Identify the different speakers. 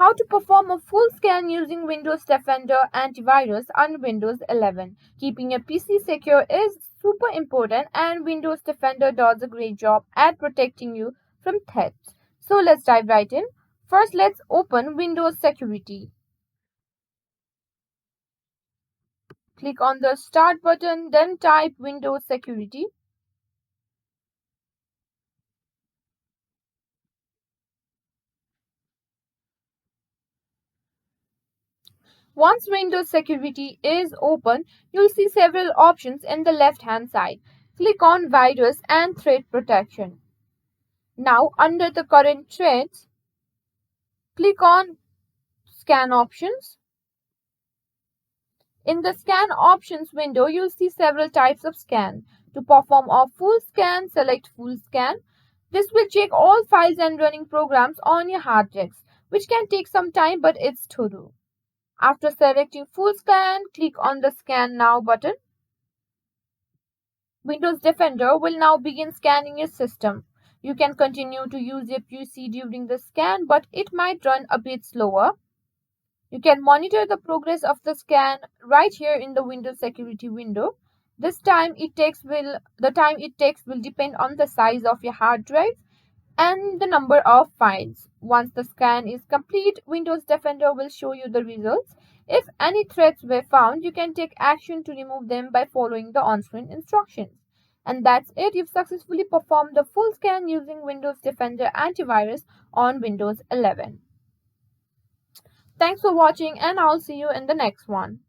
Speaker 1: How to perform a full scan using Windows Defender Antivirus on Windows 11. Keeping your PC secure is super important, and Windows Defender does a great job at protecting you from threats. So let's dive right in. First, let's open Windows Security. Click on the Start button, then type Windows Security. Once Windows Security is open, you'll see several options in the left-hand side. Click on Virus and Threat Protection. Now, under the current threats, click on Scan Options. In the Scan Options window, you'll see several types of scan. To perform a full scan, select Full Scan. This will check all files and running programs on your hard disks, which can take some time, but it's to do. After selecting Full Scan, click on the Scan Now button. Windows Defender will now begin scanning your system. You can continue to use your PC during the scan, but it might run a bit slower. You can monitor the progress of the scan right here in the Windows Security window. The time it takes will depend on the size of your hard drive and the number of files. Once the scan is complete, Windows Defender will show you the results. If any threats were found, you can take action to remove them by following the on-screen instructions. And that's it. You've successfully performed the full scan using Windows Defender Antivirus on Windows 11. Thanks for watching, and I'll see you in the next one.